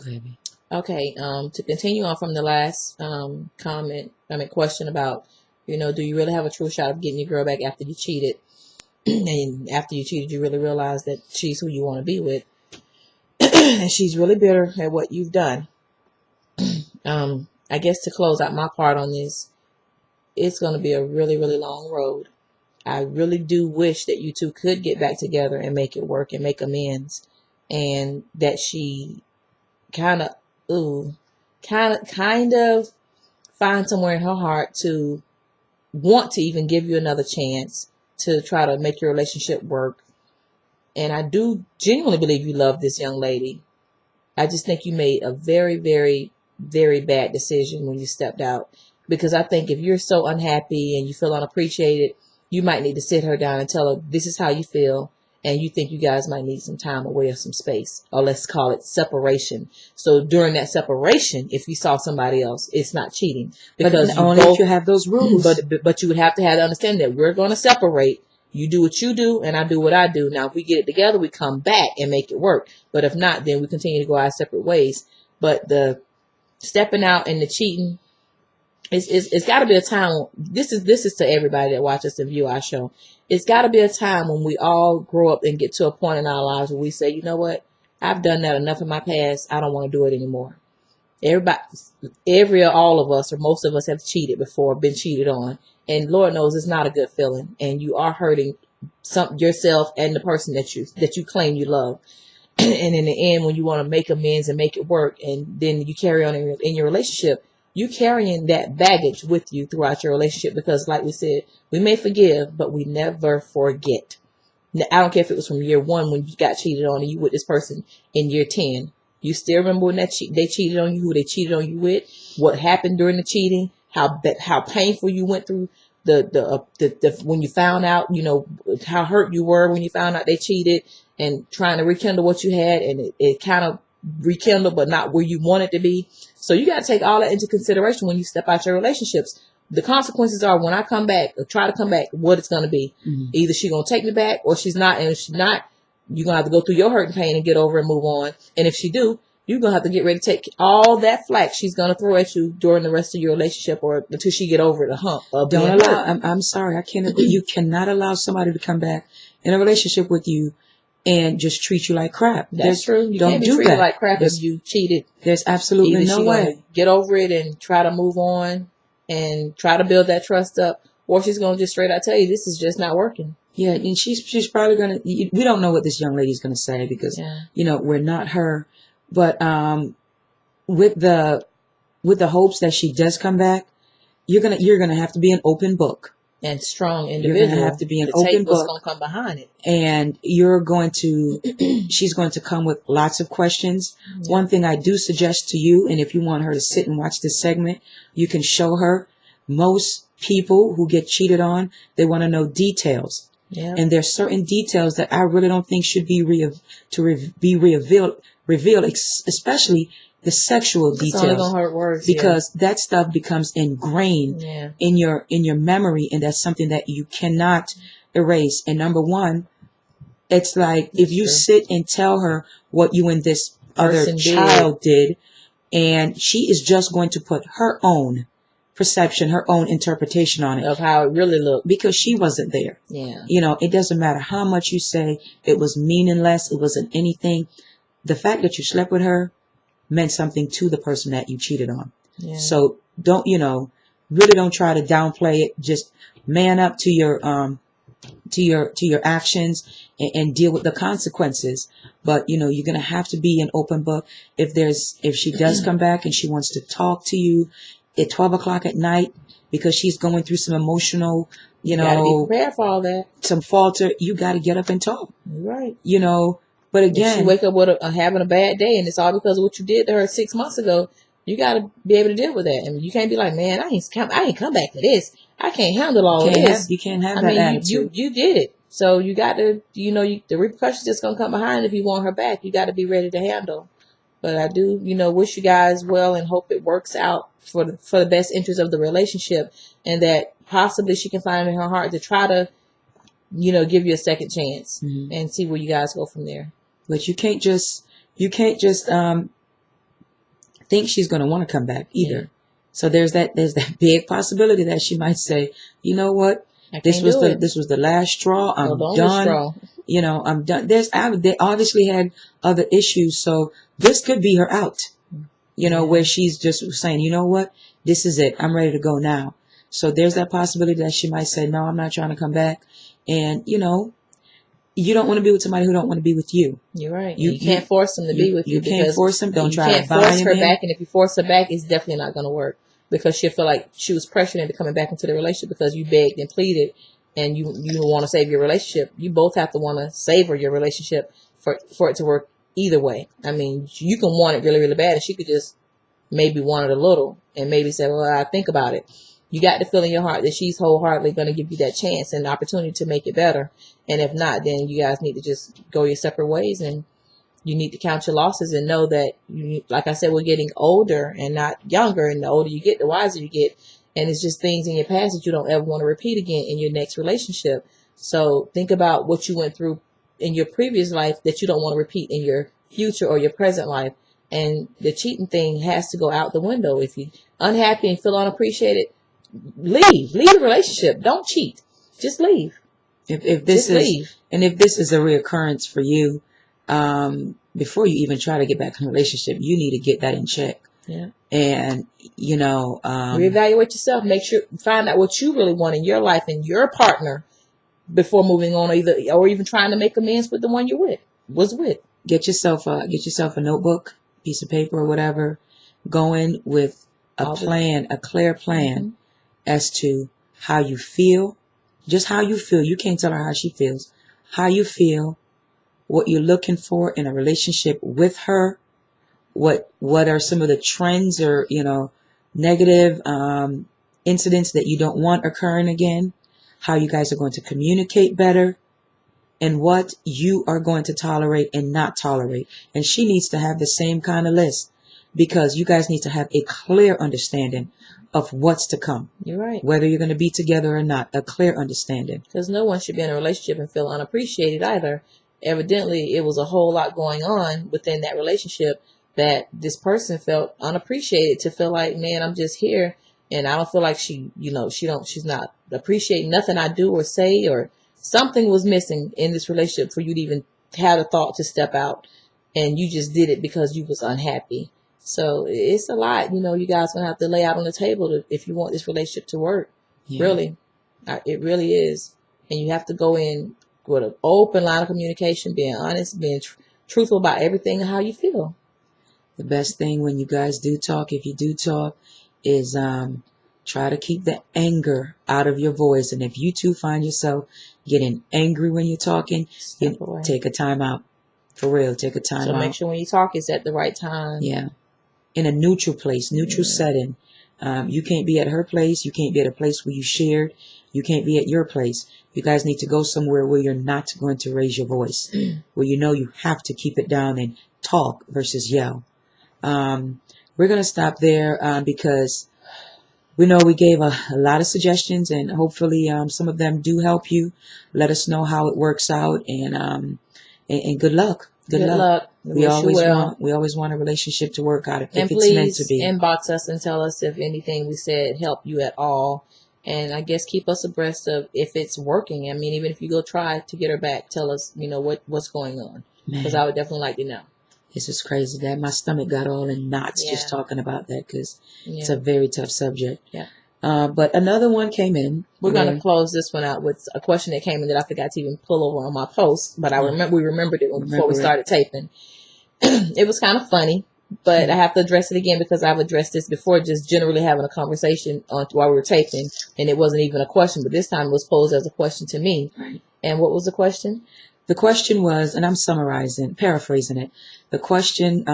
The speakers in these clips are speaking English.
baby. Okay. To continue on from the last question about, do you really have a true shot of getting your girl back after you cheated? And after you cheated, you really realize that she's who you want to be with, and she's really bitter at what you've done. I guess to close out my part on this, it's going to be a really, really long road. I really do wish that you two could get back together and make it work and make amends, and that she kind of find somewhere in her heart to want to even give you another chance to try to make your relationship work. And I do genuinely believe you love this young lady. I just think you made a very, very, very bad decision when you stepped out. Because I think if you're so unhappy and you feel unappreciated, you might need to sit her down and tell her this is how you feel. And you think you guys might need some time away or some space. Or let's call it separation. So during that separation, if you saw somebody else, it's not cheating. Because but only if you have those rules. But you would have to understand that we're going to separate. You do what you do, and I do what I do. Now, if we get it together, we come back and make it work. But if not, then we continue to go our separate ways. But the stepping out and the cheating, it's got to be a time. This is to everybody that watches and view our show. It's got to be a time when we all grow up and get to a point in our lives where we say, you know what? I've done that enough in my past. I don't want to do it anymore. All of us, or most of us, have cheated before, been cheated on. And Lord knows it's not a good feeling. And you are hurting yourself and the person that you claim you love. And in the end, when you want to make amends and make it work, and then you carry on in your relationship, you carrying that baggage with you throughout your relationship. Because like we said, we may forgive, but we never forget. I don't care if it was from year 1 when you got cheated on and you with this person in year 10. You still remember when they cheated on you, who they cheated on you with, what happened during the cheating, how painful you went through the when you found out, how hurt you were when you found out they cheated, and trying to rekindle what you had, and it kind of rekindled, but not where you want it to be. So you got to take all that into consideration when you step out your relationships. The consequences are when I come back or try to come back, what it's going to be. Mm-hmm. Either she's going to take me back or she's not. And if she's not, you're going to have to go through your hurt and pain and get over and move on. And if she do, you're going to have to get ready to take all that flack she's going to throw at you during the rest of your relationship, or until she get over the hump. Don't allow, I'm sorry, I can't agree. You cannot allow somebody to come back in a relationship with you and just treat you like crap. That's true. You don't can't be do treated that. like crap if you cheated. There's absolutely no way. Get over it and try to move on and try to build that trust up, or she's going to just straight out tell you this is just not working. Yeah, and she's probably going to, we don't know what this young lady's going to say because, we're not her. But with the hopes that she does come back, you're gonna have to be an open book. And strong individual. You're going to have to be an open book. What's going to come behind it. And she's going to come with lots of questions. Yeah. One thing I do suggest to you, and if you want her to sit and watch this segment, you can show her. Most people who get cheated on, they want to know details. Yeah. And there's certain details that I really don't think should be revealed, especially the sexual details. It's only gonna hurt worse, because that stuff becomes ingrained in your memory, and that's something that you cannot erase. And number one, it's like if you sit and tell her what you and this other child did, and she is just going to put her own perception, her own interpretation on it of how it really looked, because she wasn't there. Yeah, it doesn't matter how much you say it was meaningless, it wasn't anything. The fact that you slept with her meant something to the person that you cheated on. Yeah. So don't, really don't try to downplay it. Just man up to your actions and deal with the consequences. But, you're going to have to be an open book. If she does come back and she wants to talk to you at 12 o'clock at night because she's going through some emotional, you gotta be prepared for all that. Some falter, you got to get up and talk. Right. But again, if she wake up with having a bad day and it's all because of what you did to her 6 months ago, you got to be able to deal with that. And you can't be like, man, I ain't come back to this. I can't handle all of this. You can't have that attitude. You did it. So you got to, the repercussions just going to come behind if you want her back. You got to be ready to handle. But I do, wish you guys well and hope it works out for the best interest of the relationship, and that possibly she can find it in her heart to try to, give you a second chance and see where you guys go from there. But you can't just think she's going to want to come back either. Yeah. So there's that big possibility that she might say, you know what, this was the last straw. I'm done. Straw. You know, I'm done. They obviously had other issues, so this could be her out. You know, where she's just saying, you know what, this is it. I'm ready to go now. So there's that possibility that she might say, no, I'm not trying to come back. And, you know, you don't want to be with somebody who don't want to be with you. You're right. You can't force them to be with you. You can't force them. Don't try to buy them. You can't force her back. And if you force her back, it's definitely not going to work, because she'll feel like she was pressured into coming back into the relationship because you begged and pleaded and you want to save your relationship. You both have to want to savor your relationship for it to work either way. I mean, you can want it really, really bad, and she could just maybe want it a little and maybe say, well, I think about it. You got to feel in your heart that she's wholeheartedly going to give you that chance and opportunity to make it better. And if not, then you guys need to just go your separate ways, and you need to count your losses and know that, like I said, we're getting older and not younger. And the older you get, the wiser you get. And it's just things in your past that you don't ever want to repeat again in your next relationship. So think about what you went through in your previous life that you don't want to repeat in your future or your present life. And the cheating thing has to go out the window. If you're unhappy and feel unappreciated, leave the relationship. Don't cheat. Just leave. If this is a reoccurrence for you, before you even try to get back in a relationship, you need to get that in check. Yeah. And, you know, reevaluate yourself. Make sure, find out what you really want in your life and your partner before moving on, or even trying to make amends with the one you was with. Get yourself a notebook, piece of paper or whatever, going with a clear plan as to how you feel, just how you feel. You can't tell her how she feels. How you feel, what you're looking for in a relationship with her, what are some of the trends or, you know, negative incidents that you don't want occurring again, how you guys are going to communicate better, and what you are going to tolerate and not tolerate. And she needs to have the same kind of list, because you guys need to have a clear understanding of what's to come. You're right. Whether you're going to be together or not, a clear understanding. Because no one should be in a relationship and feel unappreciated either. Evidently, it was a whole lot going on within that relationship that this person felt unappreciated, to feel like, man, I'm just here and I don't feel like she's not appreciating nothing I do or say, or something was missing in this relationship for you to even have a thought to step out, and you just did it because you was unhappy. So it's a lot, you know, you guys gonna have to lay out on the table if you want this relationship to work. Yeah. Really, it really is. And you have to go in with an open line of communication, being honest, being truthful about everything and how you feel. The best thing when you guys do talk, if you do talk, is try to keep the anger out of your voice. And if you two find yourself getting angry when you're talking, take a time out. For real, take a time out. So make sure when you talk, it's at the right time. Yeah. In a neutral place, neutral setting. You can't be at her place. You can't be at a place where you shared. You can't be at your place. You guys need to go somewhere where you're not going to raise your voice, where you know you have to keep it down and talk versus yell. We're going to stop there because we know we gave a lot of suggestions, and hopefully some of them do help you. Let us know how it works out, and good luck. Good luck. We always want a relationship to work out if it's meant to be. And please inbox us and tell us if anything we said helped you at all. And I guess keep us abreast of if it's working. I mean, even if you go try to get her back, tell us, you know, what's going on. Because I would definitely like to know. This is crazy. That my stomach got all in knots just talking about that, because it's a very tough subject. Yeah. But another one came in. We're going to close this one out with a question that came in that I forgot to even pull over on my post, but we remembered it before we started taping. It was kind of funny, but I have to address it again because I've addressed this before, just generally having a conversation while we were taping, and it wasn't even a question, but this time it was posed as a question to me. Right. And what was the question? The question was, and I'm paraphrasing it. The question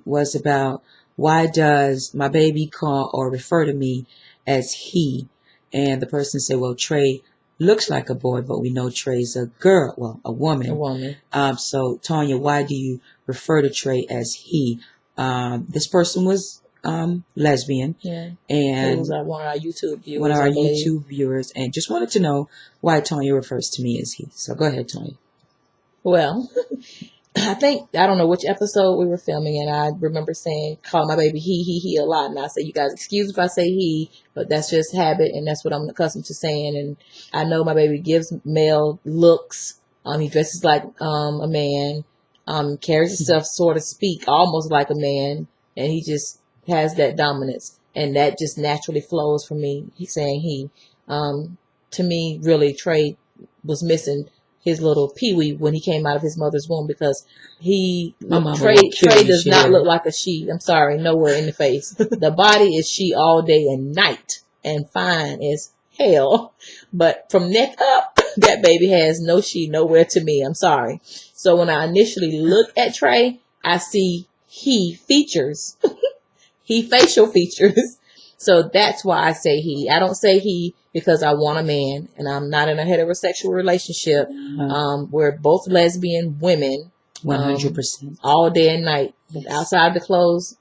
was about, why does my baby call or refer to me as he? And the person said, well, Trey looks like a boy, but we know Trey's a girl, well, a woman. A woman. So, Tonya, why do you refer to Trey as he? This person was lesbian. Yeah. And it was one of our YouTube viewers. One of our YouTube viewers, and just wanted to know why Tonya refers to me as he. So go ahead, Tonya. Well, I don't know which episode we were filming, and I remember calling my baby he a lot. And I say, you guys excuse if I say he, but that's just habit, and that's what I'm accustomed to saying. And I know my baby gives male looks. He dresses like a man, carries himself, so to speak, almost like a man, and he just has that dominance, and that just naturally flows from me. He's saying he. To me, really, Trey was missing his little peewee when he came out of his mother's womb, because Trey does not look like a she. I'm sorry, nowhere in the face. The body is she all day and night, and fine as hell. But from neck up, that baby has no she nowhere to me. I'm sorry. So when I initially look at Trey, I see he features, he facial features. So that's why I say he. I don't say he because I want a man, and I'm not in a heterosexual relationship. We're both lesbian women. 100%. All day and night. Outside the clothes,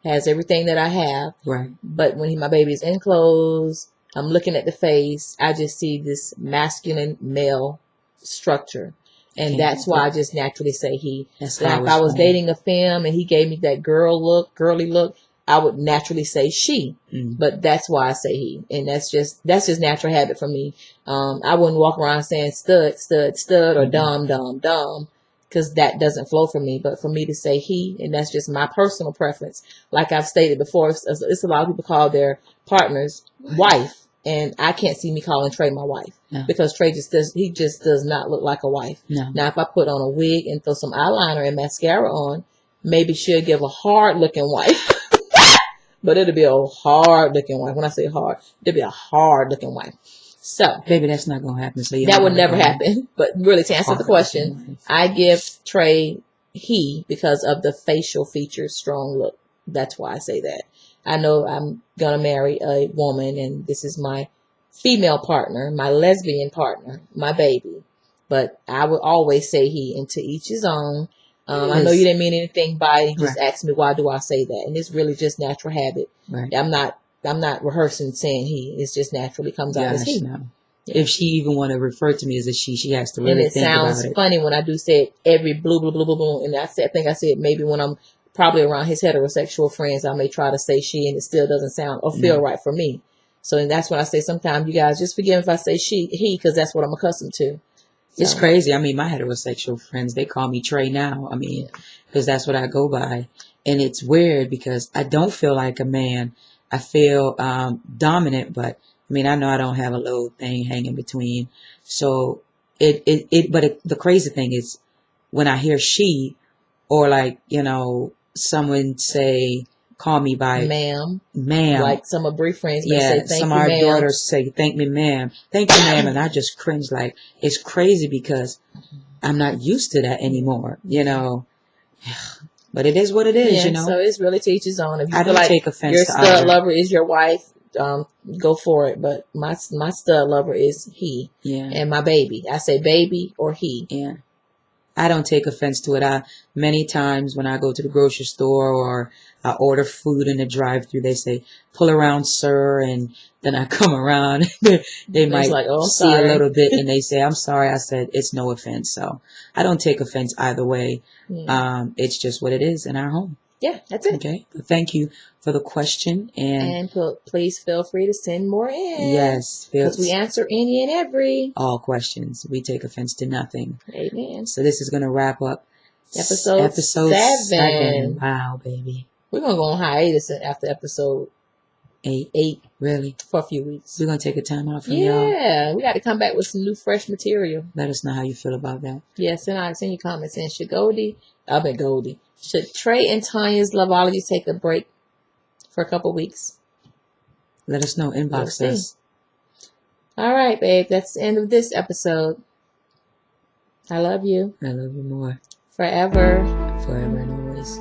has everything that I have. Right. But when my baby's in clothes, I'm looking at the face, I just see this masculine male structure. And that's why I just naturally say he. Now, if I was dating a femme and he gave me that girly look, I would naturally say she, but that's why I say he, and that's just natural habit for me. I wouldn't walk around saying stud, or dumb, because that doesn't flow for me. But for me to say he, and that's just my personal preference. Like I've stated before, it's a lot of people call their partners wife, and I can't see me calling Trey my wife because Trey just does not look like a wife. No. Now, if I put on a wig and throw some eyeliner and mascara on, maybe she'll give a hard looking wife. But it'll be a hard-looking wife. When I say hard, it'll be a hard-looking wife. So, baby, that's not gonna happen. So that would never happen. But really, to answer the question, I give Trey he because of the facial features, strong look. That's why I say that. I know I'm gonna marry a woman, and this is my female partner, my lesbian partner, my baby. But I would always say he, and to each his own. I know you didn't mean anything by it. You just asked me, why do I say that? And it's really just natural habit. Right. I'm not rehearsing saying he. It's just naturally comes out as he. No. Yeah. If she even want to refer to me as a she has to really think about it. And it sounds funny when I do say it every blue. And I think I said maybe when I'm probably around his heterosexual friends, I may try to say she, and it still doesn't sound or feel right for me. So and that's when I say sometimes you guys just forgive if I say he, because that's what I'm accustomed to. It's crazy. I mean, my heterosexual friends, they call me Trey now. I mean, because that's what I go by. And it's weird because I don't feel like a man. I feel dominant, but I mean, I know I don't have a little thing hanging between. So but the crazy thing is when I hear she, or like, someone say, call me by ma'am. Like some of Bree friends may say, thank some you, of our ma'am. daughters say, thank me, ma'am. Thank you, ma'am. And I just cringe. Like, it's crazy because I'm not used to that anymore, But it is what it is, So it's really to each his own. If you I feel don't like take offense your to stud lover is your wife, go for it. But my stud lover is he. Yeah. And my baby. I say baby or he. Yeah. I don't take offense to it. Many times when I go to the grocery store or I order food in the drive-thru, they say, pull around, sir. And then I come around. They might see a little bit and they say, I'm sorry. I said, it's no offense. So I don't take offense either way. Yeah. It's just what it is in our home. Yeah, that's it. Okay. But thank you for the question. And please feel free to send more in. Yes. Because we answer any and every. All questions. We take offense to nothing. Amen. So this is going to wrap up episode 7. Wow, baby. We're going to go on hiatus after episode 8. Really? For a few weeks. We're going to take a time out from y'all. Yeah. We got to come back with some new fresh material. Let us know how you feel about that. Yeah. Send your comments in. Should Trey and Tonya's Loveology take a break for a couple weeks? Let us know. Inbox us. All right, babe. That's the end of this episode. I love you. I love you more. Forever. Forever and always.